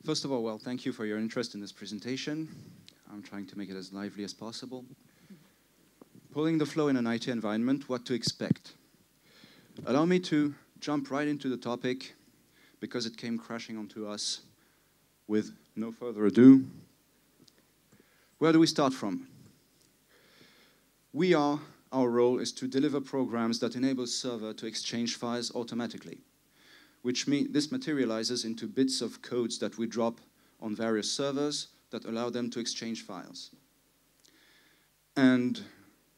First of all, well, thank you for your interest in this presentation. I'm trying to make it as lively as possible. Pulling the flow in an IT environment, what to expect. Allow me to jump right into the topic because it came crashing onto us with no further ado. Where do we start from? Our role is to deliver programs that enable server to exchange files automatically, which means this materializes into bits of codes that we drop on various servers that allow them to exchange files. And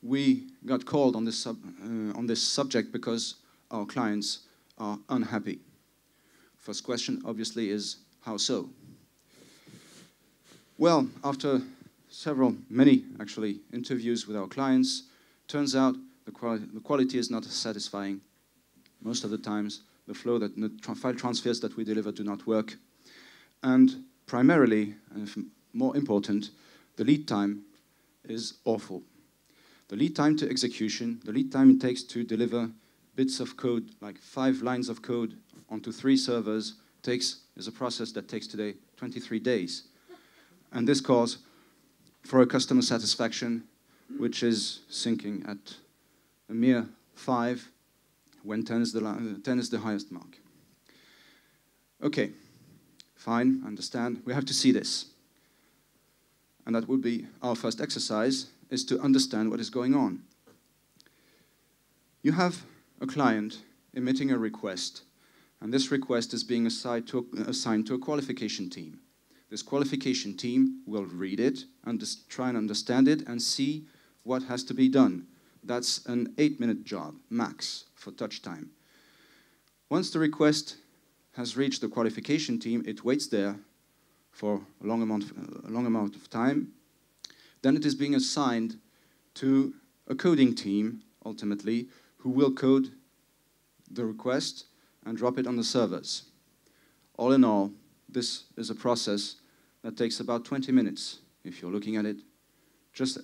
we got called on this subject because our clients are unhappy. First question, obviously, is how so? Well, after many actually, interviews with our clients, turns out the quality is not satisfying. Most of the times, the file transfers that we deliver do not work. And primarily, and more important, the lead time is awful. The lead time to execution, the lead time it takes to deliver bits of code, like 5 lines of code onto 3 servers, is a process that takes today 23 days. And this calls for a customer satisfaction which is sinking at a mere 5 when 10 is the highest mark. Okay, fine, understand. We have to see this. And that would be our first exercise, is to understand what is going on. You have a client emitting a request, and this request is being assigned to a qualification team. This qualification team will read it, try and understand it, and see what has to be done. That's an 8-minute job, max, for touch time. Once the request has reached the qualification team, it waits there for a long amount of time. Then it is being assigned to a coding team, ultimately, who will code the request and drop it on the servers. All in all, this is a process that takes about 20 minutes, if you're looking at it. Just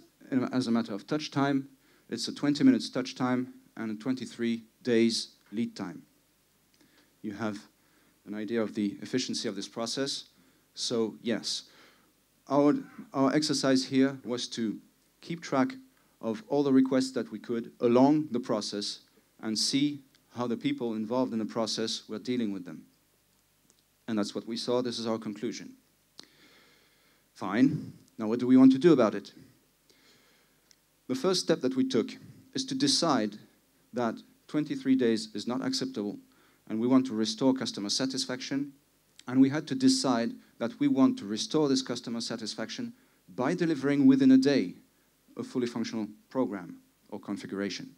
as a matter of touch time, it's a 20 minutes touch time and a 23 days lead time. You have an idea of the efficiency of this process. So yes, our exercise here was to keep track of all the requests that we could along the process and see how the people involved in the process were dealing with them. And that's what we saw. This is our conclusion. Fine. Now what do we want to do about it? The first step that we took is to decide that 23 days is not acceptable and we want to restore customer satisfaction. And we had to decide that we want to restore this customer satisfaction by delivering within a day a fully functional program or configuration.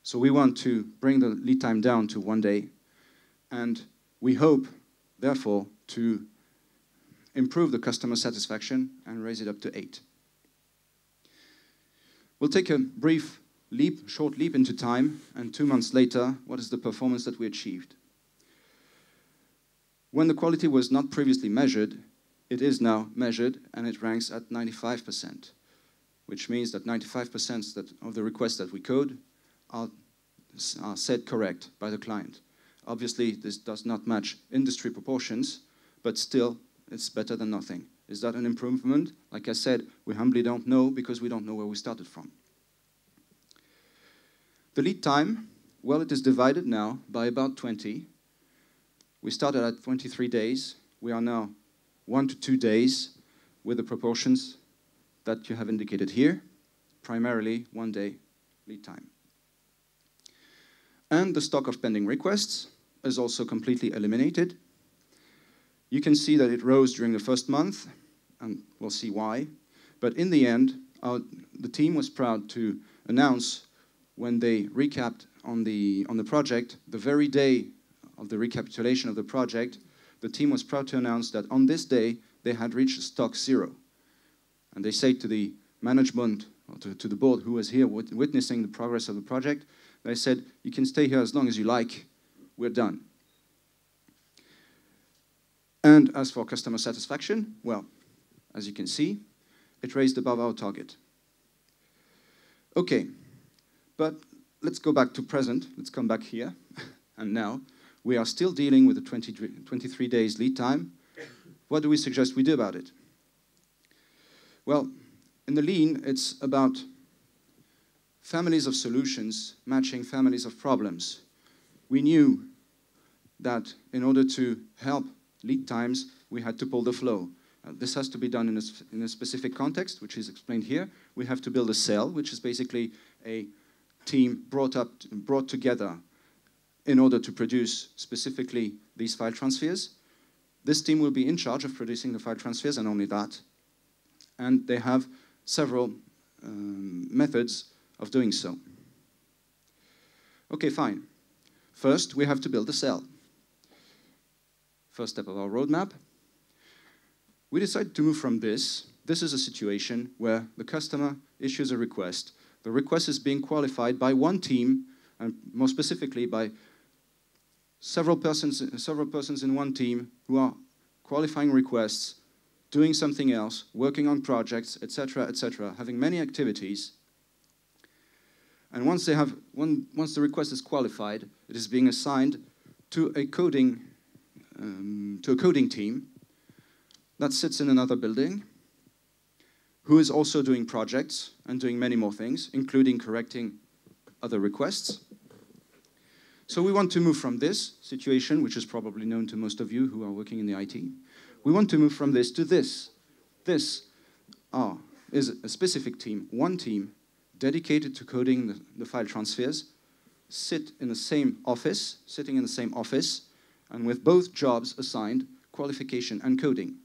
So we want to bring the lead time down to 1 day, and we hope, therefore, to improve the customer satisfaction and raise it up to 8. We'll take a brief short leap into time, and 2 months later, what is the performance that we achieved? When the quality was not previously measured, it is now measured, and it ranks at 95%, which means that 95% of the requests that we code are said correct by the client. Obviously, this does not match industry proportions, but still, it's better than nothing. Is that an improvement? Like I said, we humbly don't know because we don't know where we started from. The lead time, well, it is divided now by about 20. We started at 23 days. We are now 1 to 2 days with the proportions that you have indicated here, primarily 1 day lead time. And the stock of pending requests is also completely eliminated. You can see that it rose during the first month, and we'll see why. But in the end, the team was proud to announce when they recapped on the project, the very day of the recapitulation of the project, the team was proud to announce that on this day, they had reached stock 0. And they say to the management, or to the board who was here witnessing the progress of the project, they said, you can stay here as long as you like, we're done. And as for customer satisfaction, well, as you can see, it raised above our target. Okay, but let's go back to present. Let's come back here and now. We are still dealing with the 23 days lead time, What do we suggest we do about it? Well, in the Lean, it's about families of solutions matching families of problems. We knew that in order to help lead times, we had to pull the flow. This has to be done in a specific context, which is explained here. We have to build a cell, which is basically a team brought together in order to produce specifically these file transfers. This team will be in charge of producing the file transfers and only that. And they have several methods of doing so. Okay, fine. First, we have to build a cell. First step of our roadmap. We decided to move from this. This is a situation where the customer issues a request. The request is being qualified by one team, and more specifically by several persons in one team who are qualifying requests, doing something else, working on projects, etc., having many activities. And once the request is qualified, it is being assigned to a coding team that sits in another building, who is also doing projects and doing many more things, including correcting other requests. So we want to move from this situation, which is probably known to most of you who are working in the IT. We want to move from this to this. This is a specific team, one team, dedicated to coding the file transfers, sitting in the same office, and with both jobs assigned, qualification and coding.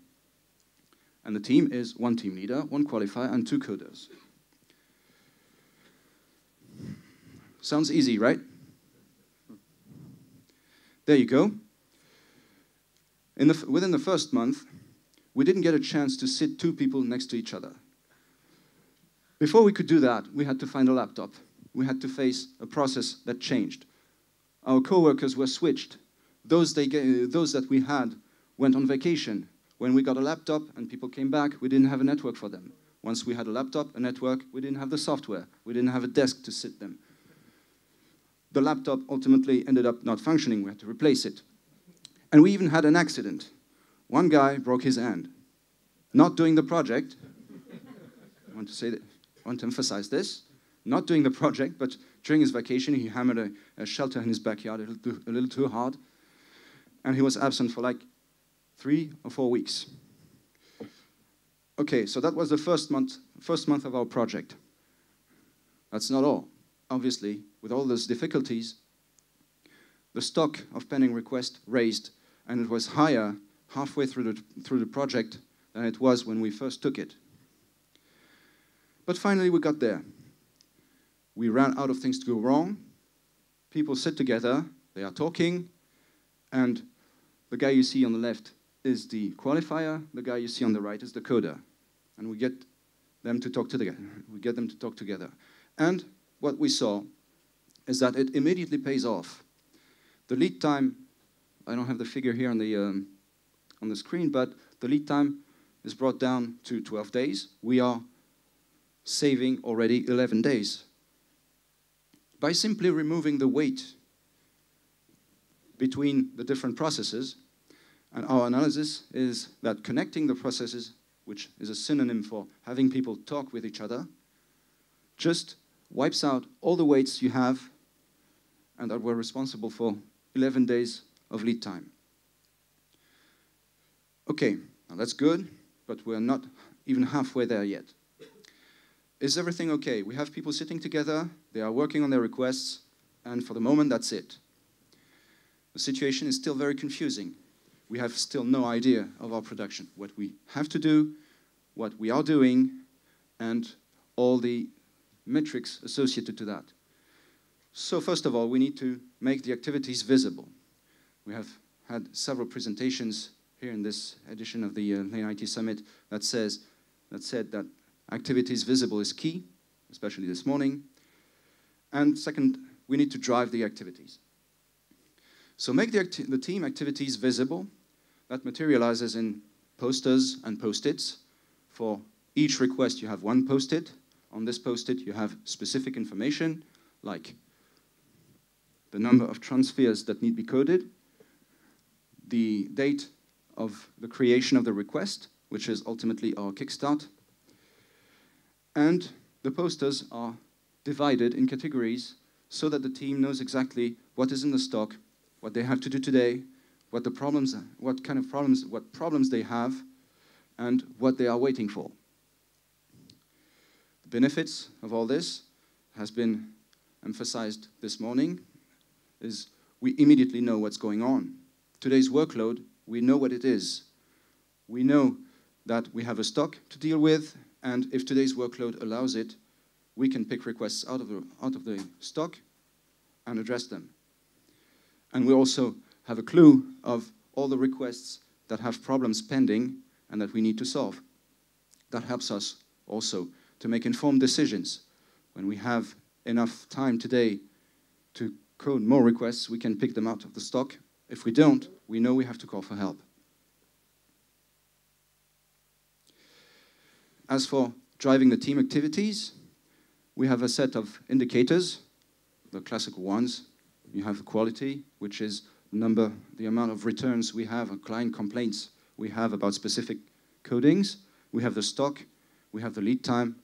And the team is one team leader, one qualifier, and two coders. Sounds easy, right? There you go. Within the first month, we didn't get a chance to sit two people next to each other. Before we could do that, we had to find a laptop. We had to face a process that changed. Our coworkers were switched. Those that we had went on vacation. When we got a laptop and people came back, we didn't have a network for them. Once we had a laptop, a network, we didn't have the software. We didn't have a desk to sit them. The laptop ultimately ended up not functioning. We had to replace it. And we even had an accident. One guy broke his hand. Not doing the project. I want to emphasize this. Not doing the project, but during his vacation, he hammered a shelter in his backyard a little too hard. And he was absent for like 3 or 4 weeks. Okay, so that was the first month of our project. That's not all. Obviously, with all those difficulties, the stock of pending requests raised, and it was higher halfway through the project than it was when we first took it. But finally, we got there. We ran out of things to go wrong. People sit together, they are talking, and the guy you see on the left is the qualifier, the guy you see on the right is the coder. And we get them to talk together. And what we saw is that it immediately pays off. The lead time, I don't have the figure here on the screen, but the lead time is brought down to 12 days. We are saving already 11 days. By simply removing the weight between the different processes, and our analysis is that connecting the processes, which is a synonym for having people talk with each other, just wipes out all the weights you have and that were responsible for 11 days of lead time. Okay, now that's good, but we're not even halfway there yet. Is everything okay? We have people sitting together, they are working on their requests, and for the moment, that's it. The situation is still very confusing. We have still no idea of our production, what we have to do, what we are doing, and all the metrics associated to that. So first of all, we need to make the activities visible. We have had several presentations here in this edition of the Lean IT Summit that said that activities visible is key, especially this morning. And second, we need to drive the activities. So make the team activities visible. That materializes in posters and post-its. For each request, you have one post-it. On this post-it, you have specific information, like the number of transfers that need to be coded, the date of the creation of the request, which is ultimately our kickstart. And the posters are divided in categories so that the team knows exactly what is in the stock, what they have to do today, what problems they have, and what they are waiting for. The benefits of all this has been emphasized this morning is we immediately know what's going on. Today's workload, we know what it is. We know that we have a stock to deal with, and if today's workload allows it, we can pick requests out of the stock and address them. And we also have a clue of all the requests that have problems pending and that we need to solve. That helps us also to make informed decisions. When we have enough time today to code more requests, we can pick them out of the stock. If we don't, we know we have to call for help. As for driving the team activities, we have a set of indicators, the classical ones. You have the quality, which is the amount of returns we have, client complaints we have about specific codings. We have the stock, we have the lead time,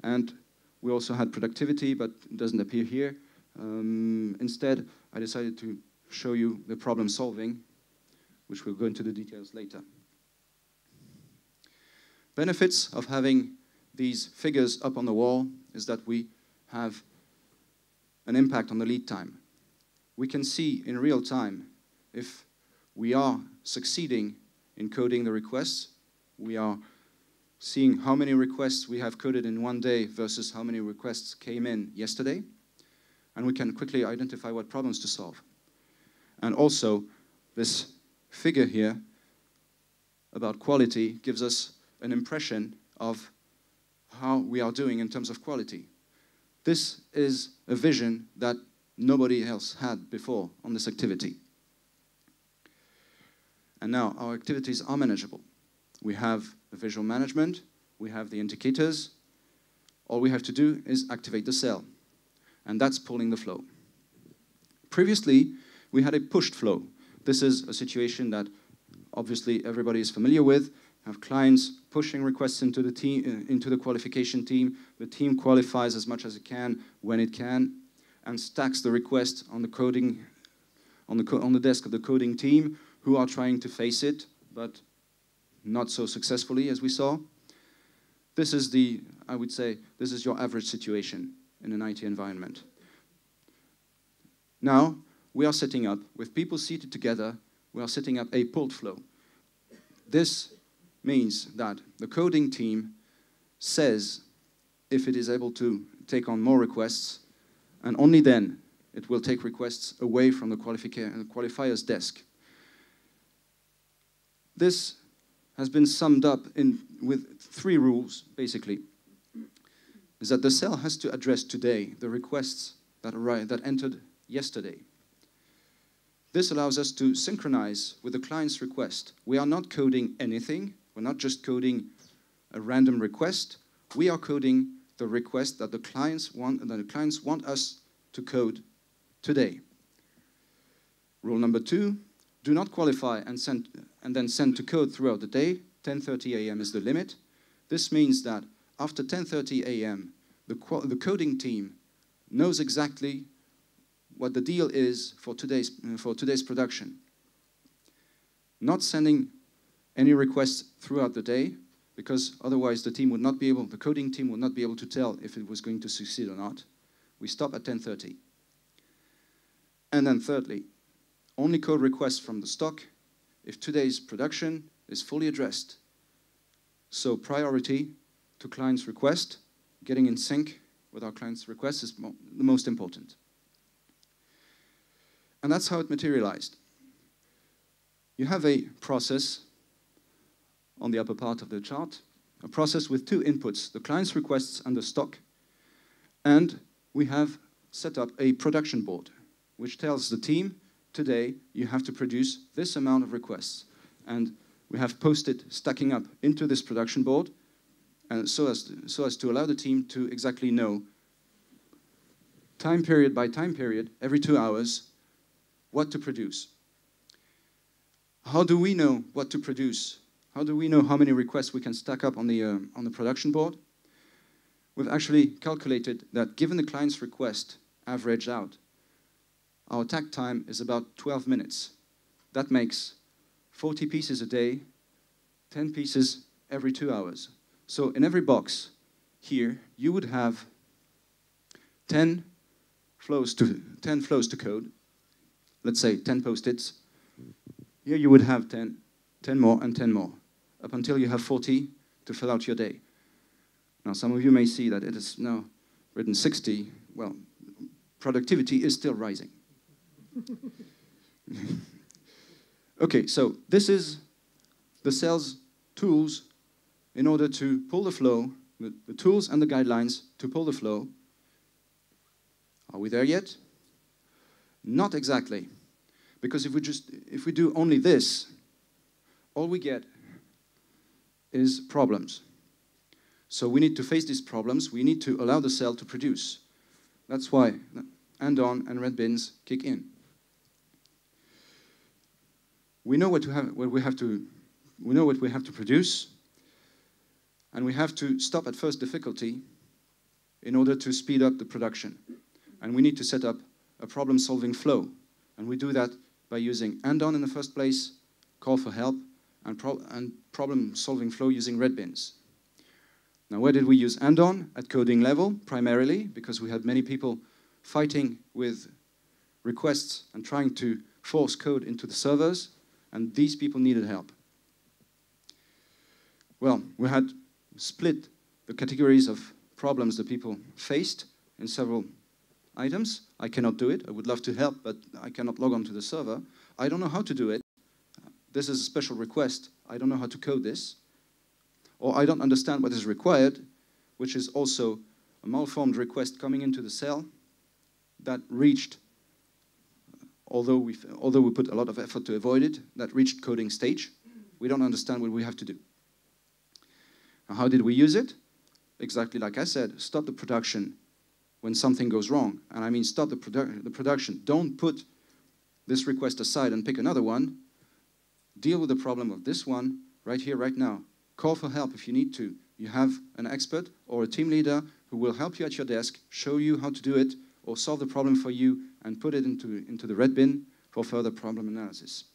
and we also had productivity, but it doesn't appear here. Instead, I decided to show you the problem solving, which we'll go into the details later. Benefits of having these figures up on the wall is that we have an impact on the lead time. We can see in real time if we are succeeding in coding the requests. We are seeing how many requests we have coded in one day versus how many requests came in yesterday. And we can quickly identify what problems to solve. And also, this figure here about quality gives us an impression of how we are doing in terms of quality. This is a vision that nobody else had before on this activity. And now our activities are manageable. We have the visual management, we have the indicators. All we have to do is activate the cell, and that's pulling the flow. Previously, we had a pushed flow. This is a situation that obviously everybody is familiar with. Have clients pushing requests into the team, into the qualification team. The team qualifies as much as it can when it can, and stacks the request on the coding, on the desk of the coding team, who are trying to face it, but not so successfully as we saw. This is I would say, this is your average situation in an IT environment. Now, we are setting up, with people seated together, we are setting up a pulled flow. This means that the coding team says if it is able to take on more requests, and only then it will take requests away from the qualifier's desk. This has been summed up with 3 rules, basically. Is that the cell has to address today the requests that entered yesterday. This allows us to synchronize with the client's request. We are not coding anything. We're not just coding a random request. We are coding the request that the clients want us to code today. Rule number 2, do not qualify and then send to code throughout the day. 10:30 a.m. is the limit. This means that after 10:30 a.m., the coding team knows exactly what the deal is for today's production. Not sending any requests throughout the day, because otherwise the coding team would not be able to tell if it was going to succeed or not. We stop at 10:30. And then thirdly, only code requests from the stock if today's production is fully addressed. So priority to client's request, getting in sync with our client's request is the most important. And that's how it materialized. You have a process on the upper part of the chart, a process with 2 inputs, the client's requests and the stock. And we have set up a production board, which tells the team, today you have to produce this amount of requests. And we have posted stacking up into this production board, and so as to allow the team to exactly know, time period by time period, every 2 hours, what to produce. How do we know what to produce? How do we know how many requests we can stack up on the production board? We've actually calculated that given the client's request averaged out, our attack time is about 12 minutes. That makes 40 pieces a day, 10 pieces every 2 hours. So in every box here, you would have 10 flows to code. Let's say 10 post-its. Here you would have 10 more and 10 more, up until you have 40 to fill out your day. Now, some of you may see that it is now written 60. Well, productivity is still rising. Okay, so this is the sales tools in order to pull the flow, the tools and the guidelines to pull the flow. Are we there yet? Not exactly. Because if we do only this, all we get is problems. So we need to face these problems. We need to allow the cell to produce. That's why and-on and red bins kick in. We know what we have to produce, and we have to stop at first difficulty in order to speed up the production. And we need to set up a problem-solving flow. And we do that by using and-on in the first place, call for help, and problem-solving flow using red bins. Now, where did we use and-on? At coding level, primarily, because we had many people fighting with requests and trying to force code into the servers, and these people needed help. Well, we had split the categories of problems that people faced in several items. I cannot do it. I would love to help, but I cannot log on to the server. I don't know how to do it. This is a special request. I don't know how to code this. Or I don't understand what is required, which is also a malformed request coming into the cell that reached, although we put a lot of effort to avoid it, that reached coding stage. We don't understand what we have to do. Now, how did we use it? Exactly like I said, stop the production when something goes wrong. And I mean stop the production. Don't put this request aside and pick another one. Deal with the problem of this one right here, right now. Call for help if you need to. You have an expert or a team leader who will help you at your desk, show you how to do it, or solve the problem for you and put it into the red bin for further problem analysis.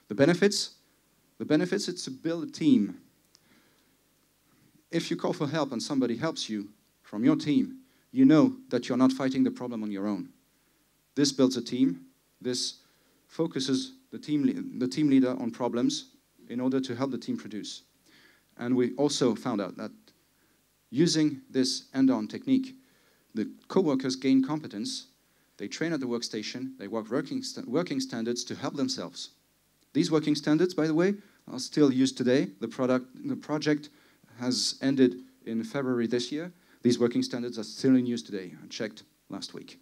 The benefits is to build a team. If you call for help and somebody helps you from your team, you know that you're not fighting the problem on your own. This builds a team. This focuses the team leader on problems in order to help the team produce. And we also found out that using this and-on technique, the co-workers gain competence, they train at the workstation, they work working standards to help themselves. These working standards, by the way, are still used today. The project has ended in February this year. These working standards are still in use today. I checked last week.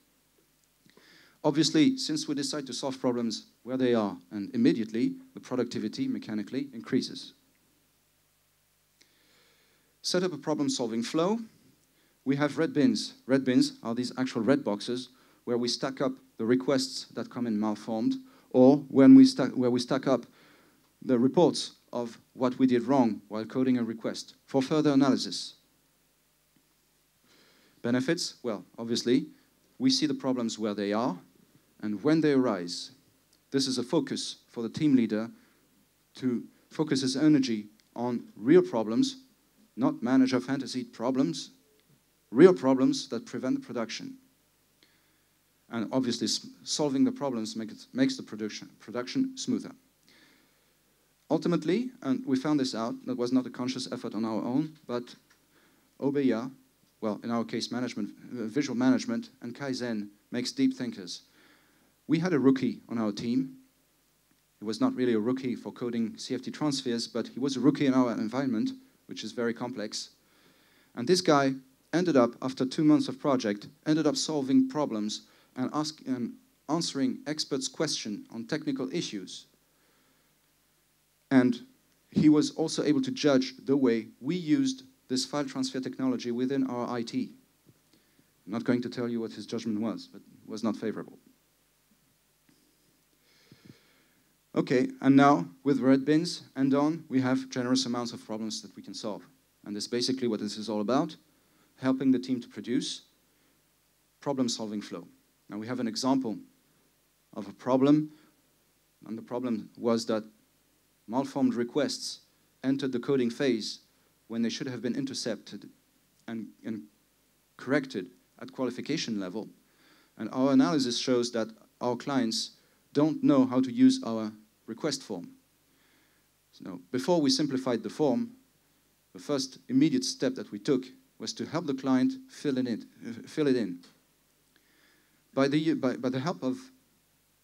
Obviously, since we decide to solve problems where they are, and immediately, the productivity mechanically increases. Set up a problem-solving flow. We have red bins. Red bins are these actual red boxes where we stack up the requests that come in malformed, or where we stack up the reports of what we did wrong while coding a request for further analysis. Benefits? Well, obviously, we see the problems where they are and when they arise. This is a focus for the team leader to focus his energy on real problems, not manager fantasy problems, real problems that prevent the production. And obviously, solving the problems makes the production smoother. Ultimately, and we found this out, that was not a conscious effort on our own, but OBEA, well, in our case, visual management, and Kaizen makes deep thinkers. We had a rookie on our team. He was not really a rookie for coding CFT transfers, but he was a rookie in our environment, which is very complex. And this guy ended up, after 2 months of project, ended up solving problems and answering experts' questions on technical issues. And he was also able to judge the way we used this file transfer technology within our IT. I'm not going to tell you what his judgment was, but it was not favorable. Okay, and now with red bins and on, we have generous amounts of problems that we can solve. And that's basically what this is all about, helping the team to produce problem-solving flow. Now we have an example of a problem, and the problem was that malformed requests entered the coding phase when they should have been intercepted and corrected at qualification level. And our analysis shows that our clients don't know how to use our request form. So before we simplified the form, the first immediate step that we took was to help the client fill it in. By the help of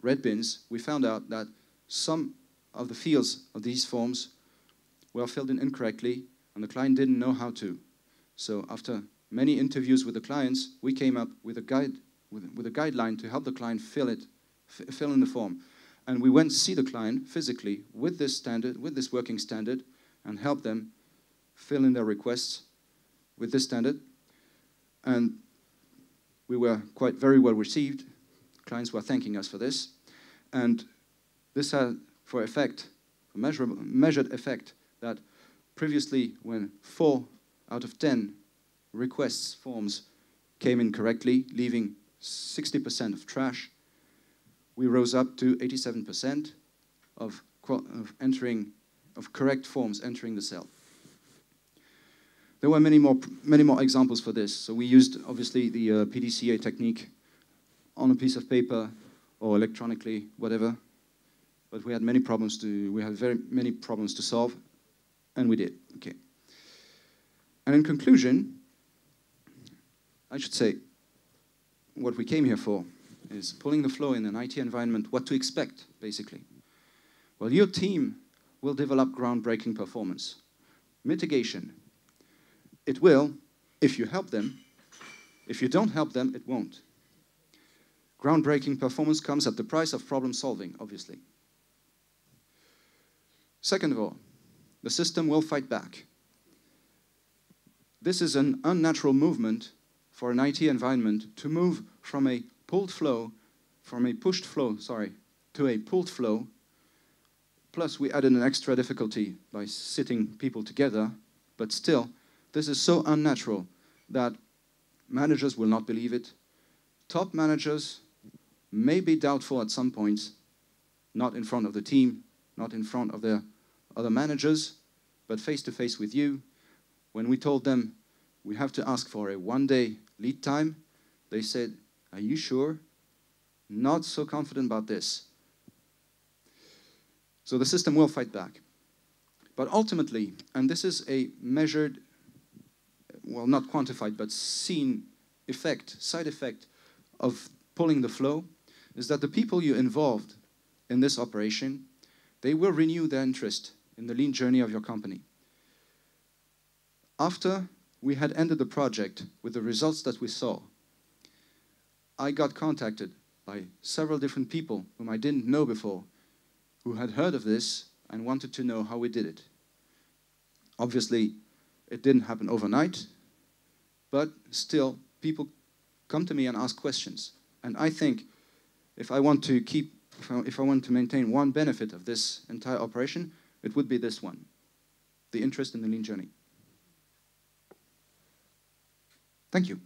red bins, we found out that some of the fields of these forms were filled in incorrectly, and the client didn't know how to. So after many interviews with the clients, we came up with a guideline to help the client fill in the form. And we went to see the client physically with this working standard, and help them fill in their requests with this standard. And we were very well received. Clients were thanking us for this. And this had for effect, a measured effect, that previously when 4 out of 10 requests forms came in correctly, leaving 60% of trash, we rose up to 87% of correct forms entering the cell. There were many more examples for this. So we used, obviously, the PDCA technique on a piece of paper or electronically, whatever. But we had very many problems to solve, and we did. Okay. And in conclusion, I should say, what we came here for is pulling the flow in an IT environment, what to expect, basically. Well, your team will develop groundbreaking performance. Mitigation. It will, if you help them. If you don't help them, it won't. Groundbreaking performance comes at the price of problem solving, obviously. Second of all, the system will fight back. This is an unnatural movement for an IT environment to move from a pushed flow, to a pulled flow. Plus, we added an extra difficulty by sitting people together, but still, this is so unnatural that managers will not believe it. Top managers may be doubtful at some points, not in front of the team, not in front of their other managers, but face-to-face with you. When we told them we have to ask for a 1-day lead time, they said, "Are you sure? Not so confident about this." So the system will fight back. But ultimately, and this is a measured, well, not quantified, but seen effect, side effect of pulling the flow, is that the people you involved in this operation, they will renew their interest in the lean journey of your company. After we had ended the project with the results that we saw, I got contacted by several different people whom I didn't know before, who had heard of this and wanted to know how we did it. Obviously, it didn't happen overnight, but still, people come to me and ask questions. And I think if I want to maintain one benefit of this entire operation, it would be this one, the interest in the lean journey. Thank you.